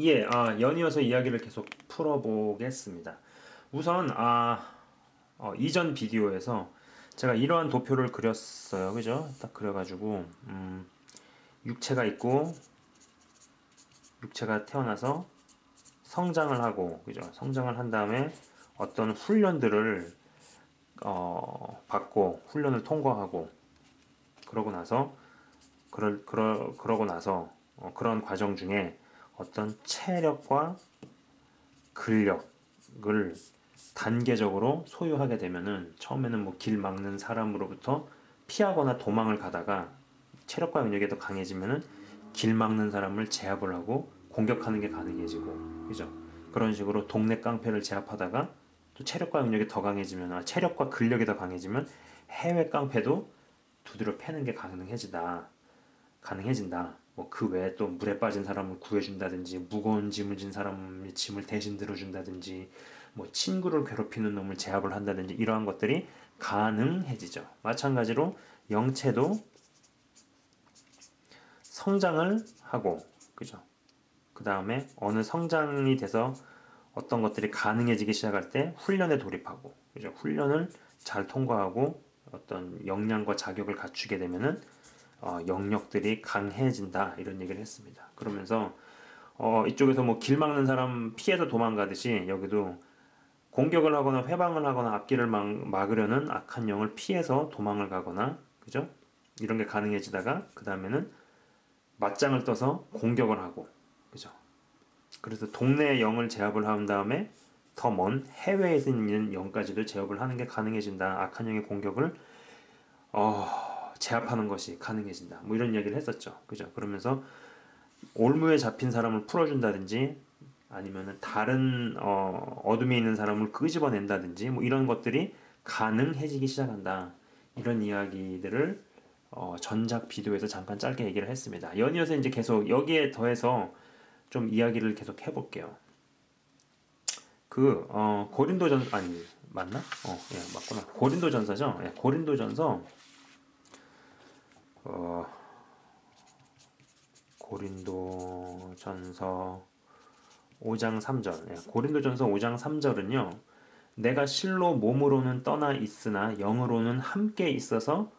예, 연이어서 이야기를 계속 풀어보겠습니다. 우선, 이전 비디오에서 제가 이러한 도표를 그렸어요. 그죠? 딱 그려가지고, 육체가 있고, 육체가 태어나서 성장을 하고, 그죠? 성장을 한 다음에 어떤 훈련들을, 받고, 훈련을 통과하고, 그러고 나서, 그런 과정 중에 어떤 체력과 근력을 단계적으로 소유하게 되면은 처음에는 뭐 길 막는 사람으로부터 피하거나 도망을 가다가 체력과 능력이 더 강해지면은 길 막는 사람을 제압을 하고 공격하는 게 가능해지고, 그죠? 그런 식으로 동네 깡패를 제압하다가 또 체력과 능력이 더 강해지면, 체력과 근력이 더 강해지면 해외 깡패도 두드려 패는 게 가능해진다. 뭐 그 외에 또 물에 빠진 사람을 구해준다든지, 무거운 짐을 진 사람의 짐을 대신 들어준다든지, 뭐 친구를 괴롭히는 놈을 제압을 한다든지, 이러한 것들이 가능해지죠. 마찬가지로 영체도 성장을 하고, 그죠? 그 다음에 어느 성장이 돼서 어떤 것들이 가능해지기 시작할 때 훈련에 돌입하고, 그죠? 훈련을 잘 통과하고 어떤 역량과 자격을 갖추게 되면은 영역들이 강해진다, 이런 얘기를 했습니다. 그러면서 이쪽에서 뭐 길 막는 사람 피해서 도망가듯이 여기도 공격을 하거나 회방을 하거나 앞길을 막으려는 악한 영을 피해서 도망을 가거나, 그죠? 이런 게 가능해지다가 그 다음에는 맞짱을 떠서 공격을 하고, 그죠? 그래서 동네 영을 제압을 한 다음에 더 먼 해외에 있는 영까지도 제압을 하는 게 가능해진다. 악한 영의 공격을 제압하는 것이 가능해진다. 뭐 이런 이야기를 했었죠. 그죠? 그러면서 올무에 잡힌 사람을 풀어준다든지, 아니면은 다른 어둠에 있는 사람을 끄집어낸다든지, 뭐 이런 것들이 가능해지기 시작한다. 이런 이야기들을 전작 비디오에서 잠깐 짧게 얘기를 했습니다. 연이어서 이제 계속 여기에 더해서 좀 이야기를 계속 해볼게요. 고린도전, 아니, 맞나? 예, 맞구나. 고린도전서죠? 예, 고린도전서, 고린도전서 5장 3절. 예, 고린도전서 5장 3절은요. 내가 실로 몸으로는 떠나 있으나 영으로는 함께 있어서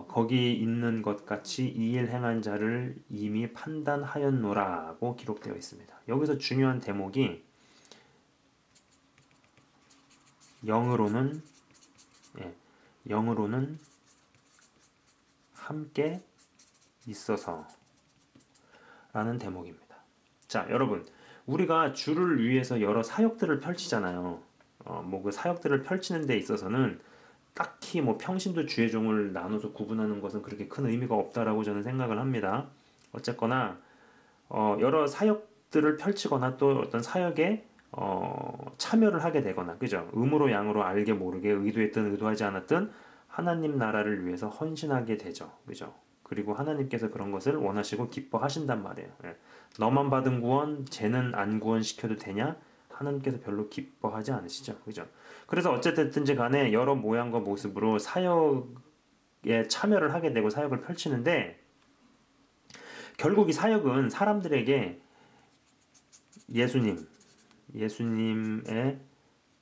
거기 있는 것 같이 이 일 행한 자를 이미 판단하였노라고 기록되어 있습니다. 여기서 중요한 대목이 영으로는, 예, 영으로는 함께 있어서 라는 대목입니다. 자, 여러분, 우리가 주를 위해서 여러 사역들을 펼치잖아요. 뭐 그 사역들을 펼치는 데 있어서는 딱히 뭐 평신도 주의 종을 나눠서 구분하는 것은 그렇게 큰 의미가 없다라고 저는 생각을 합니다. 어쨌거나 여러 사역들을 펼치거나 또 어떤 사역에 참여를 하게 되거나, 그죠? 음으로 양으로 알게 모르게 의도했든 의도하지 않았든 하나님 나라를 위해서 헌신하게 되죠. 그죠? 그리고 하나님께서 그런 것을 원하시고 기뻐하신단 말이에요. 예. 너만 받은 구원, 쟤는 안 구원시켜도 되냐? 하나님께서 별로 기뻐하지 않으시죠. 그죠? 그래서 어쨌든지 간에 여러 모양과 모습으로 사역에 참여를 하게 되고 사역을 펼치는데, 결국 이 사역은 사람들에게 예수님에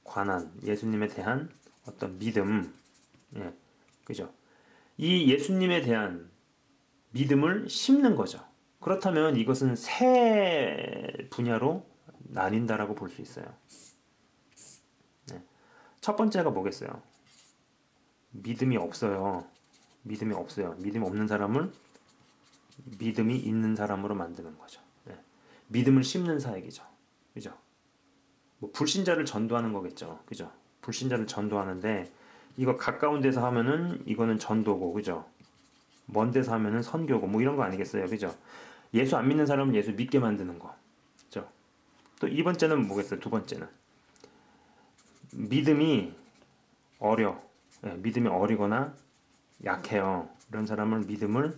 관한, 예수님에 대한 어떤 믿음, 예, 그죠? 이 예수님에 대한 믿음을 심는 거죠. 그렇다면 이것은 세 분야로 나뉜다라고 볼 수 있어요. 네. 첫 번째가 뭐겠어요? 믿음이 없어요. 믿음이 없어요. 믿음이 없는 사람을 믿음이 있는 사람으로 만드는 거죠. 네. 믿음을 심는 사역이죠. 그죠? 뭐 불신자를 전도하는 거겠죠. 그죠? 불신자를 전도하는데 이거 가까운 데서 하면은 이거는 전도고, 그죠? 먼 데서 하면은 선교고, 뭐 이런 거 아니겠어요. 그죠? 예수 안 믿는 사람은 예수 믿게 만드는 거. 그죠? 또 이 번째는 뭐겠어요? 두 번째는 믿음이 어려. 예, 믿음이 어리거나 약해요. 이런 사람을 믿음을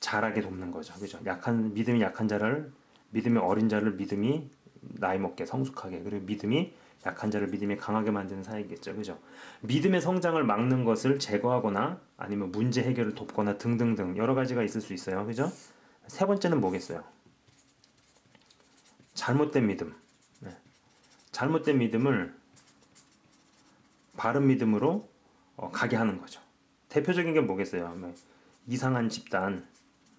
잘하게 돕는 거죠. 그죠? 믿음이 약한 자를, 믿음이 어린 자를 믿음이 나이 먹게 성숙하게, 그리고 믿음이 약한 자를 믿음이 강하게 만드는 사이겠죠. 그죠? 믿음의 성장을 막는 것을 제거하거나 아니면 문제 해결을 돕거나 등등등 여러 가지가 있을 수 있어요. 그죠? 세 번째는 뭐겠어요? 잘못된 믿음, 네. 잘못된 믿음을 바른 믿음으로 가게 하는 거죠. 대표적인 게 뭐겠어요? 뭐 이상한 집단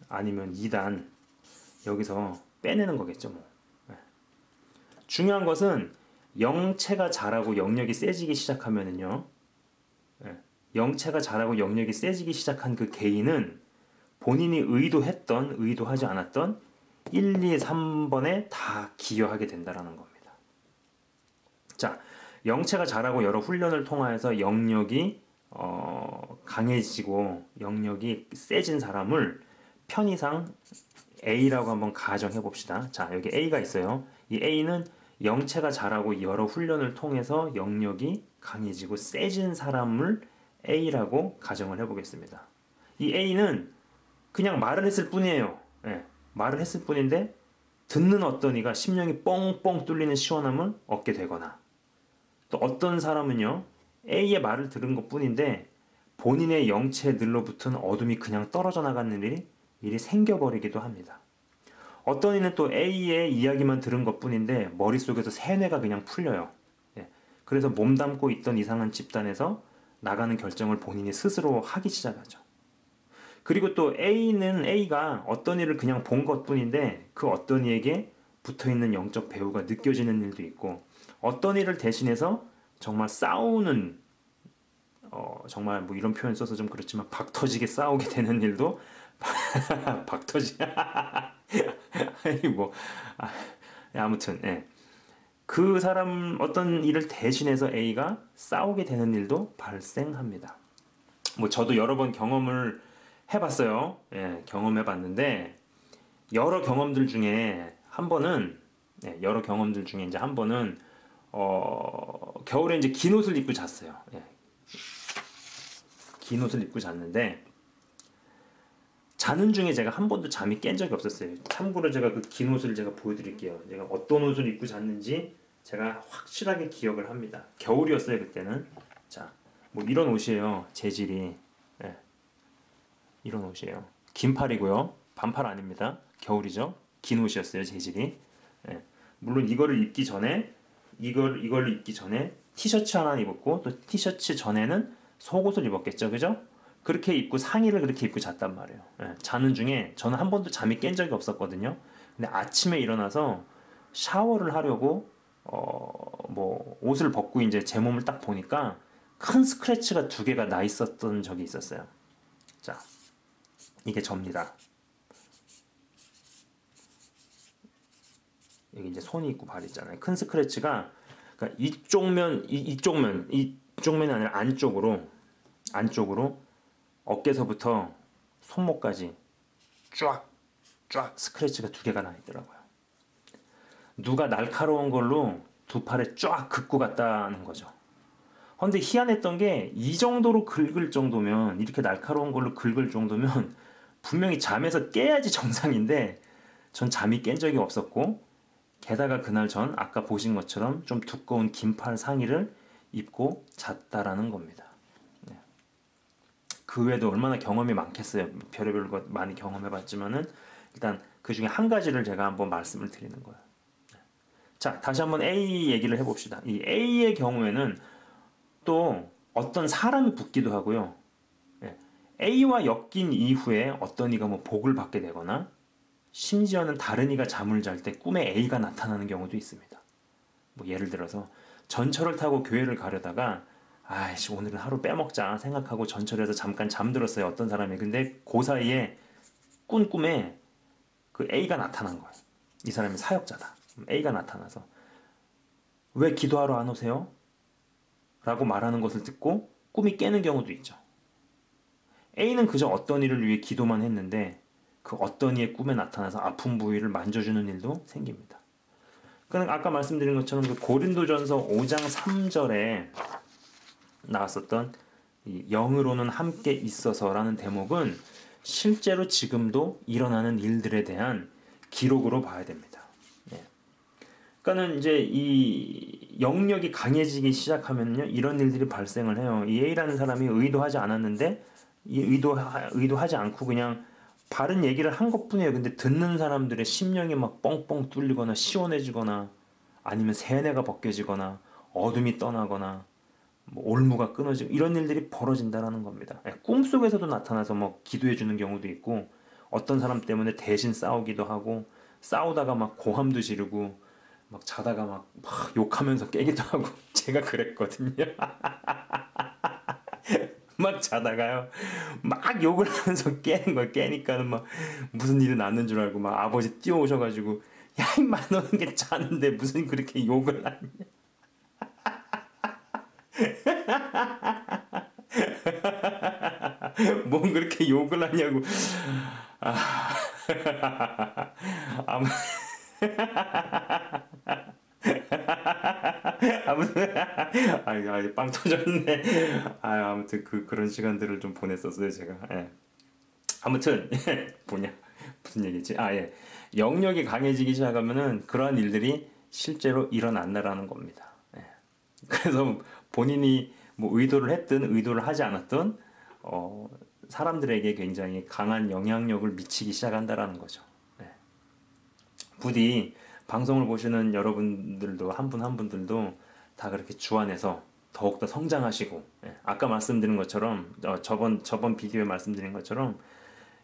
아니면 이단 여기서 빼내는 거겠죠. 뭐. 네. 중요한 것은 영체가 자라고 영역이 세지기 시작하면은요. 네. 영체가 자라고 영역이 세지기 시작한 그 개인은 본인이 의도했던 의도하지 않았던 1, 2, 3번에 다 기여하게 된다라는 겁니다. 자, 영체가 자라고 여러 훈련을 통하여서 영역이 강해지고 영역이 세진 사람을 편의상 A라고 한번 가정해 봅시다. 자, 여기 A가 있어요. 이 A는 영체가 자라고 여러 훈련을 통해서 영역이 강해지고 세진 사람을 A라고 가정을 해보겠습니다. 이 A는 그냥 말을 했을 뿐이에요. 예, 말을 했을 뿐인데 듣는 어떤 이가 심령이 뻥뻥 뚫리는 시원함을 얻게 되거나 또 어떤 사람은요 A의 말을 들은 것 뿐인데 본인의 영체에 늘러붙은 어둠이 그냥 떨어져 나가는 일이 생겨버리기도 합니다. 어떤 이는 또 A의 이야기만 들은 것 뿐인데 머릿속에서 세뇌가 그냥 풀려요. 예, 그래서 몸담고 있던 이상한 집단에서 나가는 결정을 본인이 스스로 하기 시작하죠. 그리고 또 A가 어떤 일을 그냥 본 것 뿐인데 그 어떤 이에게 붙어있는 영적 배후가 느껴지는 일도 있고 어떤 일을 대신해서 정말 싸우는 정말 뭐 이런 표현 써서 좀 그렇지만 박터지게 싸우게 되는 일도 박터지 아니 뭐 아무튼 예. 그 사람 어떤 일을 대신해서 A가 싸우게 되는 일도 발생합니다. 뭐 저도 여러 번 경험을 해봤어요. 예, 경험해봤는데 여러 경험들 중에 한 번은 이제 한 번은 겨울에 이제 긴 옷을 입고 잤어요. 예. 긴 옷을 입고 잤는데 자는 중에 제가 한 번도 잠이 깬 적이 없었어요. 참고로 제가 그 긴 옷을 제가 보여드릴게요. 제가 어떤 옷을 입고 잤는지 제가 확실하게 기억을 합니다. 겨울이었어요 그때는. 자, 뭐 이런 옷이에요. 재질이. 예. 이런 옷이에요. 긴팔이고요. 반팔 아닙니다. 겨울이죠. 긴 옷이었어요. 재질이. 예. 물론 이걸로 입기 전에 티셔츠 하나 입었고 또 티셔츠 전에는 속옷을 입었겠죠. 그죠? 그렇게 입고 상의를 그렇게 입고 잤단 말이에요. 예. 자는 중에 저는 한 번도 잠이 깬 적이 없었거든요. 근데 아침에 일어나서 샤워를 하려고 뭐 옷을 벗고 이제 제 몸을 딱 보니까 큰 스크래치가 2개가 나 있었던 적이 있었어요. 자, 이게 접니다. 여기 이제 손이 있고 발이 있잖아요. 큰 스크래치가 그러니까 이쪽면이 아니라 안쪽으로 어깨서부터 손목까지 쫙 스크래치가 2개가 나 있더라고요. 누가 날카로운 걸로 2팔에 쫙 긋고 갔다는 거죠. 근데 희한했던 게 이 정도로 긁을 정도면 이렇게 날카로운 걸로 긁을 정도면 분명히 잠에서 깨야지 정상인데 전 잠이 깬 적이 없었고 게다가 그날 전 아까 보신 것처럼 좀 두꺼운 긴팔 상의를 입고 잤다라는 겁니다. 네. 그 외에도 얼마나 경험이 많겠어요. 별의별 것 많이 경험해봤지만은 일단 그 중에 한 가지를 제가 한번 말씀을 드리는 거예요. 자, 다시 한번 A 얘기를 해봅시다. 이 A의 경우에는 또 어떤 사람이 붙기도 하고요. 예. A와 엮인 이후에 어떤 이가 뭐 복을 받게 되거나 심지어는 다른 이가 잠을 잘 때 꿈에 A가 나타나는 경우도 있습니다. 뭐 예를 들어서 전철을 타고 교회를 가려다가 아이씨 오늘은 하루 빼먹자 생각하고 전철에서 잠깐 잠들었어요. 어떤 사람이. 근데 그 사이에 꾼 꿈에 그 A가 나타난 거예요. 이 사람이 사역자다. A가 나타나서 왜 기도하러 안 오세요? 라고 말하는 것을 듣고 꿈이 깨는 경우도 있죠. A는 그저 어떤 일을 위해 기도만 했는데 그 어떤 이의 꿈에 나타나서 아픈 부위를 만져주는 일도 생깁니다. 그러니까 아까 말씀드린 것처럼 그 고린도전서 5장 3절에 나왔었던 이 영으로는 함께 있어서라는 대목은 실제로 지금도 일어나는 일들에 대한 기록으로 봐야 됩니다. 예. 그러니까는 이제 이 영역이 강해지기 시작하면요 이런 일들이 발생을 해요. 이 A라는 사람이 의도하지 않았는데 이 의도하지 않고 그냥 바른 얘기를 한 것뿐이에요. 근데 듣는 사람들의 심령이 막 뻥뻥 뚫리거나 시원해지거나 아니면 세뇌가 벗겨지거나 어둠이 떠나거나 뭐 올무가 끊어지고 이런 일들이 벌어진다라는 겁니다. 예, 꿈속에서도 나타나서 뭐 기도해 주는 경우도 있고 어떤 사람 때문에 대신 싸우기도 하고 싸우다가 막 고함도 지르고 막 자다가 막 욕하면서 깨기도 하고 제가 그랬거든요. 막 자다가요 막 욕을 하면서 깨는 거야. 깨니까는 막 무슨 일이 났는 줄 알고 막 아버지 뛰어오셔가지고 야 임마 너는 게 자는데 무슨 그렇게 욕을 하냐. 뭔 그렇게 욕을 하냐고. 아무, 아무튼 빵 터졌네. 아무튼 그런 시간들을 좀 보냈었어요 제가. 예. 아무튼 뭐냐 무슨 얘기지? 예. 영역이 강해지기 시작하면은 그러한 일들이 실제로 일어난다라는 겁니다. 예. 그래서 본인이 뭐 의도를 했든 의도를 하지 않았든 사람들에게 굉장히 강한 영향력을 미치기 시작한다라는 거죠. 예. 부디 방송을 보시는 여러분들도 한 분 한 분들도 다 그렇게 주안에서 더욱더 성장하시고, 예. 아까 말씀드린 것처럼 저번 비디오에 말씀드린 것처럼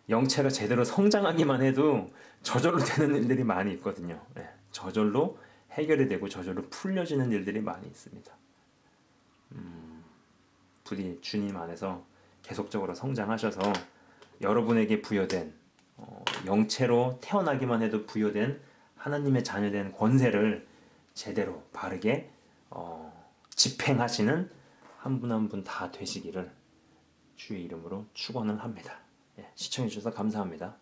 영체가 제대로 성장하기만 해도 저절로 되는 일들이 많이 있거든요. 예. 저절로 해결이 되고 저절로 풀려지는 일들이 많이 있습니다. 부디 주님 안에서 계속적으로 성장하셔서 여러분에게 부여된 영체로 태어나기만 해도 부여된 하나님의 자녀된 권세를 제대로 바르게 집행하시는 한 분 한 분 다 되시기를 주의 이름으로 축원을 합니다. 예, 시청해 주셔서 감사합니다.